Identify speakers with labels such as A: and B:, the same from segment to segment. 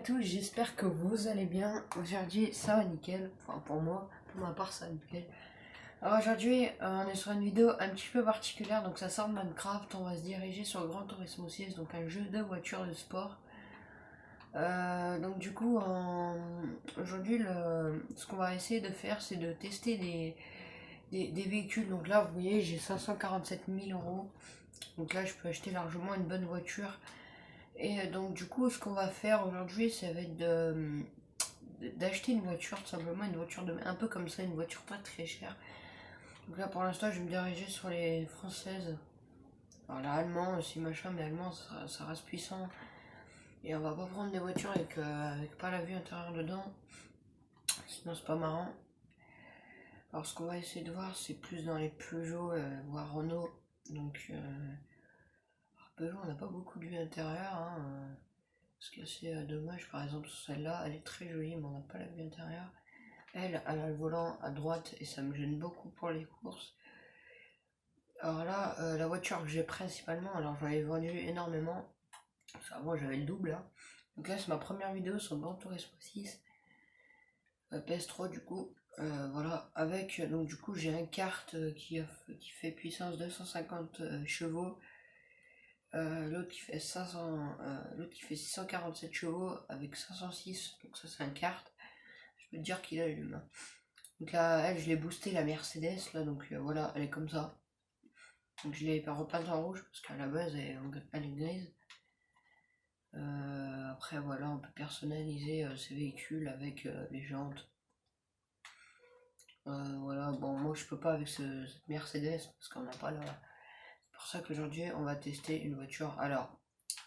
A: tous, j'espère que vous allez bien. Aujourd'hui, ça va nickel. Enfin, pour moi, pour ma part, ça va nickel. Alors aujourd'hui, on est sur une vidéo un petit peu particulière. Donc ça sort de Minecraft. On va se diriger sur Gran Turismo 6, donc un jeu de voiture de sport. Donc du coup, aujourd'hui, ce qu'on va essayer de faire, c'est de tester des véhicules. Donc là, vous voyez, j'ai 547 000 euros. Donc là, je peux acheter largement une bonne voiture. Et donc du coup, ce qu'on va faire aujourd'hui, ça va être d'acheter une voiture, tout simplement une voiture un peu comme ça, une voiture pas très chère. Donc là, pour l'instant, je vais me diriger sur les françaises. Alors là, allemand aussi, machin, mais allemand, ça reste puissant. Et on va pas prendre des voitures avec pas la vue intérieure dedans, sinon c'est pas marrant. Alors ce qu'on va essayer de voir, c'est plus dans les Peugeot, voire Renault. Donc Peugeot, on n'a pas beaucoup de vue intérieure, hein, ce qui est assez dommage. Par exemple, celle-là, elle est très jolie, mais on n'a pas la vue intérieure. Elle a le volant à droite et ça me gêne beaucoup pour les courses. Alors là, la voiture que j'ai principalement, alors j'en ai vendu énormément. Avant, j'avais le double, hein. Donc là, c'est ma première vidéo sur Gran Turismo 6. PS3 du coup. Voilà, avec, donc du coup, j'ai un kart qui fait puissance 250 chevaux. L'autre qui fait 647 chevaux avec 506, donc ça c'est un kart. Je peux te dire qu'il allume. Donc là, elle, je l'ai boosté la Mercedes, là, donc voilà, elle est comme ça. Donc je l'ai repeinte en rouge parce qu'à la base elle est grise. Après voilà, on peut personnaliser ces véhicules avec les jantes. Voilà, bon moi je peux pas avec cette Mercedes parce qu'on n'a pas la... C'est pour ça qu'aujourd'hui on va tester une voiture. Alors,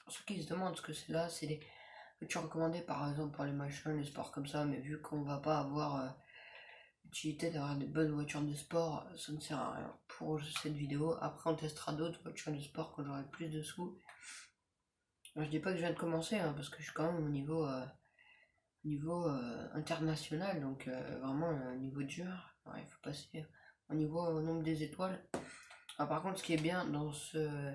A: pour ceux qui se demandent ce que c'est là, c'est des voitures recommandées par exemple pour les machins, les sports comme ça, mais vu qu'on va pas avoir l'utilité d'avoir des bonnes voitures de sport, ça ne sert à rien pour cette vidéo. Après on testera d'autres voitures de sport quand j'aurai plus de sous. Alors, je dis pas que je viens de commencer, hein, parce que je suis quand même au niveau international, donc vraiment niveau dur. Alors, il faut passer au niveau au nombre des étoiles. Alors, par contre, ce qui est bien dans ce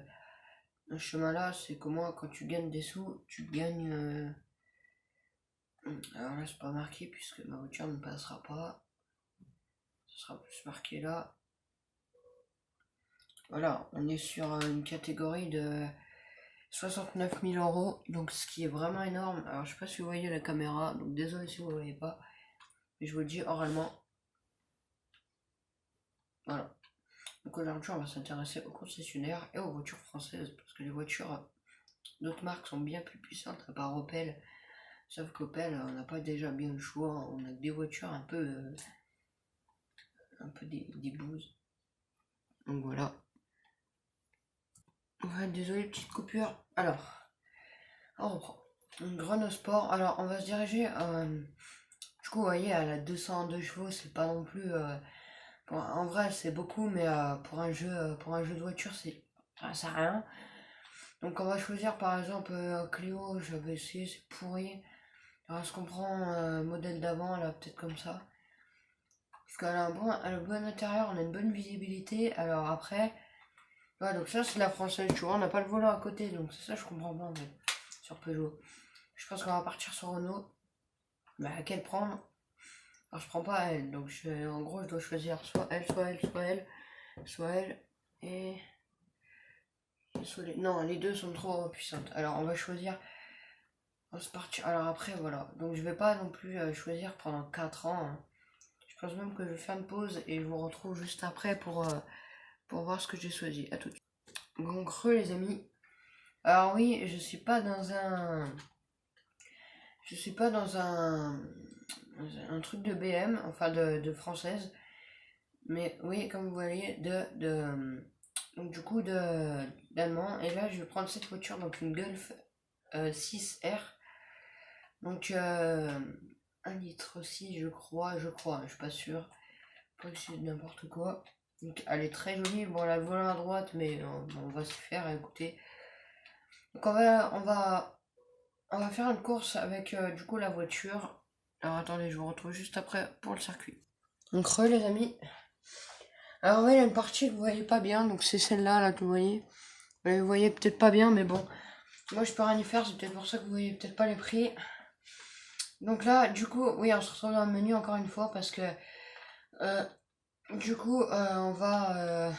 A: chemin-là, c'est que moi, quand tu gagnes des sous, tu gagnes... Alors là, c'est pas marqué puisque ma voiture ne passera pas. Ce sera plus marqué là. Voilà, on est sur une catégorie de 69 000 euros, donc ce qui est vraiment énorme. Alors je sais pas si vous voyez la caméra, donc désolé si vous ne voyez pas, mais je vous le dis oralement. Voilà. Donc aujourd'hui on va s'intéresser aux concessionnaires et aux voitures françaises, parce que les voitures d'autres marques sont bien plus puissantes, à part Opel. Sauf qu'Opel, on n'a pas déjà bien le choix, on a des voitures un peu des bouses. Donc voilà. Ouais, désolé, petite coupure. Alors, on reprend. Une Renault Sport. Alors, on va se diriger. Du coup, vous voyez, elle a 202 chevaux, c'est pas non plus. En vrai, c'est beaucoup, mais pour un jeu de voiture, ça sert à rien. Donc, on va choisir par exemple Clio. J'avais essayé, c'est pourri. Alors, est-ce qu'on prend modèle d'avant, là, peut-être comme ça? Parce qu'elle a elle a un bon intérieur, on a une bonne visibilité. Alors, après. Ouais, donc ça c'est la française, tu vois, on n'a pas le volant à côté, donc c'est ça je comprends pas en fait, sur Peugeot. Je pense qu'on va partir sur Renault, mais à quelle prendre? Alors je prends pas elle, donc en gros je dois choisir soit elle, soit elle, soit elle, soit elle, et... Non, les deux sont trop puissantes, alors on va choisir... On va se partir, alors après voilà, donc je vais pas non plus choisir pendant 4 ans, hein. Je pense même que je vais faire une pause et je vous retrouve juste après pour voir ce que j'ai choisi, à tout de suite. Donc les amis. Alors oui, je suis pas dans un truc de BM, enfin de française, mais oui, comme vous voyez, donc du coup d'allemand. Et là, je vais prendre cette voiture, donc une Golf 6R, donc 1 litre aussi, je crois, je suis pas sûr, pas que c'est n'importe quoi. Donc elle est très jolie, bon, elle a le volant à droite, mais on va se faire écouter. Donc on va faire une course avec du coup la voiture. Alors attendez, je vous retrouve juste après pour le circuit. Donc les amis. Alors oui, il y a une partie que vous voyez pas bien, donc c'est celle-là là que vous voyez. Vous voyez peut-être pas bien, mais bon. Moi je peux rien y faire, c'est peut-être pour ça que vous voyez peut-être pas les prix. Donc là, du coup, oui, on se retrouve dans le menu encore une fois parce que du coup, on va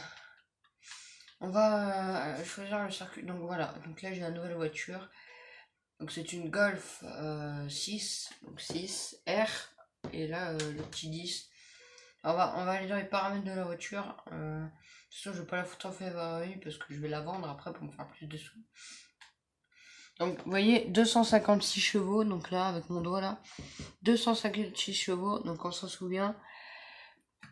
A: choisir le circuit. Donc voilà, donc là j'ai la nouvelle voiture. Donc c'est une Golf 6, donc 6 R, et là le petit 10. Alors, on va aller dans les paramètres de la voiture. De toute façon, je vais pas la foutre en favori parce que je vais la vendre après pour me faire plus de sous. Donc vous voyez, 256 chevaux, donc là avec mon doigt là, 256 chevaux, donc on s'en souvient.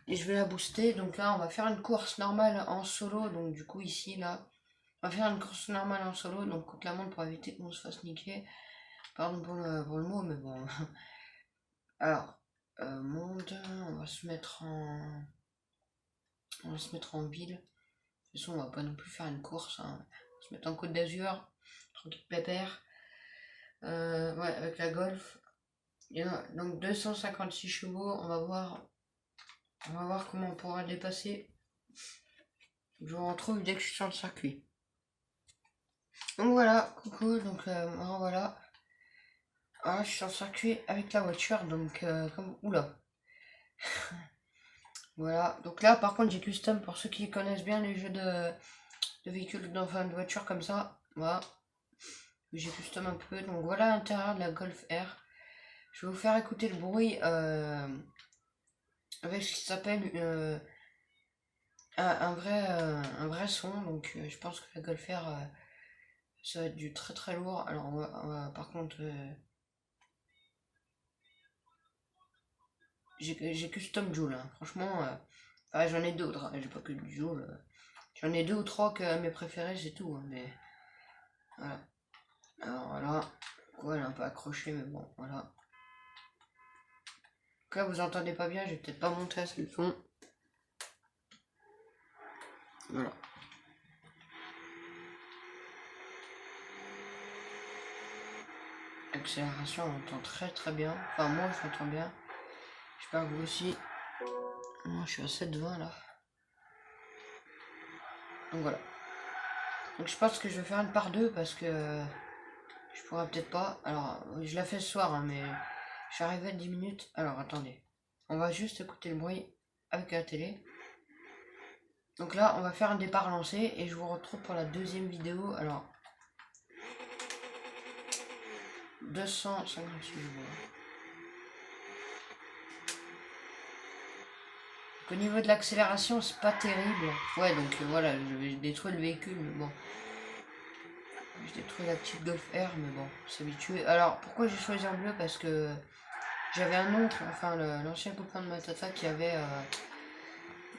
A: Et je vais la booster, donc là on va faire une course normale en solo, donc du coup ici là, on va faire une course normale en solo, donc contre la montre pour éviter qu'on se fasse niquer. Pardon pour le mot, mais bon. Alors, monde, on va se mettre en... On va se mettre en ville. De toute façon, on va pas non plus faire une course, hein. On va se mettre en Côte d'Azur, tranquille pépère. Ouais, avec la Golf. Et donc 256 chevaux, on va voir comment on pourra dépasser. Je vous retrouve dès que je suis sur le circuit. Donc voilà, coucou, donc voilà. Alors, je suis sur le circuit avec la voiture, donc comme... Oula. Voilà, donc là par contre j'ai custom pour ceux qui connaissent bien les jeux de véhicules, enfin de voitures comme ça. Voilà. J'ai custom un peu, donc voilà l'intérieur de la Golf R. Je vais vous faire écouter le bruit avec ce qui s'appelle un vrai son. Donc je pense que la Golf R ça va être du très très lourd. Alors par contre j'ai custom Joule, hein. Franchement enfin, j'en ai d'autres, hein. J'ai pas que du Joule, j'en ai 2 ou 3 que mes préférés c'est tout, hein, mais voilà. Alors voilà, quoi, elle est un peu accrochée, mais bon, voilà. Donc là, vous entendez pas bien, j'ai peut-être pas monté assez le son. Voilà. Accélération, on entend très très bien. Enfin, moi, je l'entends bien. J'espère que vous aussi. Moi, je suis à 7,20 là. Donc voilà. Donc je pense que je vais faire une par deux parce que je pourrais peut-être pas. Alors, je la fais ce soir, hein, mais je suis arrivé à 10 minutes. Alors, attendez. On va juste écouter le bruit avec la télé. Donc là, on va faire un départ lancé et je vous retrouve pour la deuxième vidéo. Alors, 256 joueurs. Au niveau de l'accélération, c'est pas terrible. Ouais, donc voilà, je vais détruire le véhicule, mais bon. Je détruis la petite Golf R, mais bon, c'est habitué. Alors, pourquoi j'ai choisi en bleu? Parce que j'avais un oncle, enfin l'ancien copain de ma tata qui avait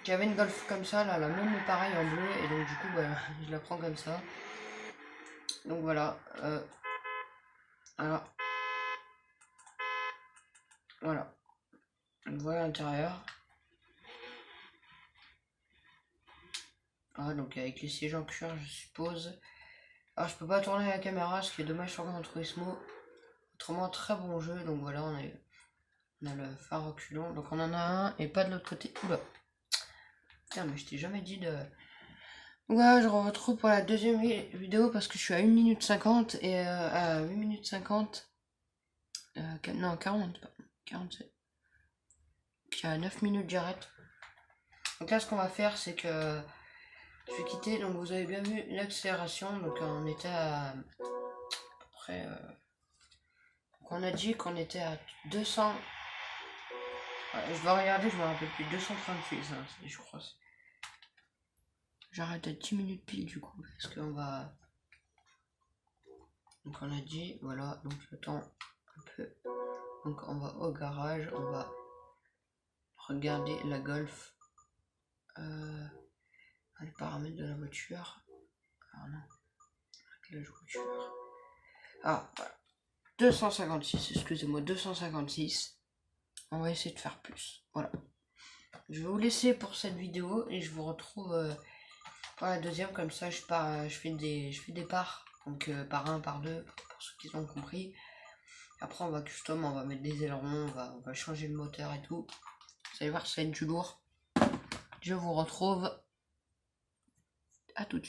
A: une Golf comme ça, là, la même mais pareil en bleu, et donc du coup, bah, je la prends comme ça. Donc voilà. Alors. Voilà. Donc voilà l'intérieur. Ah, donc avec les sièges en cuir, je suppose. Alors, je peux pas tourner la caméra, ce qui est dommage sur Gran Turismo. Autrement, très bon jeu. Donc voilà, on a le phare reculant. Donc on en a un et pas de l'autre côté. Oula. Putain, mais je t'ai jamais dit de... Ouais, je retrouve pour la deuxième vidéo parce que je suis à 1 minute 50 et à 8 minutes 50. Non, 40, pas 47. Qui a 9 minutes j'arrête. Donc là, ce qu'on va faire, c'est que je vais quitter. Donc vous avez bien vu l'accélération. Donc on était à peu près... donc on a dit qu'on était à 200... Ouais, je vais regarder, je me rappelle plus. 238, ça, je crois. J'arrête à 10 minutes pile du coup. Parce qu'on va... Donc on a dit, voilà. Donc j'attends un peu. Donc on va au garage. On va regarder la Golf. Les paramètres de la voiture. Alors non. Réglage voiture. Ah, voilà. 256, excusez-moi, 256. On va essayer de faire plus. Voilà. Je vais vous laisser pour cette vidéo et je vous retrouve pour la deuxième. Comme ça, je fais des parts. Donc par un, par deux, pour ceux qui ont compris. Après, on va custom, on va mettre des ailerons, on va changer le moteur et tout. Vous allez voir, ça va être du lourd. Je vous retrouve à tout de suite.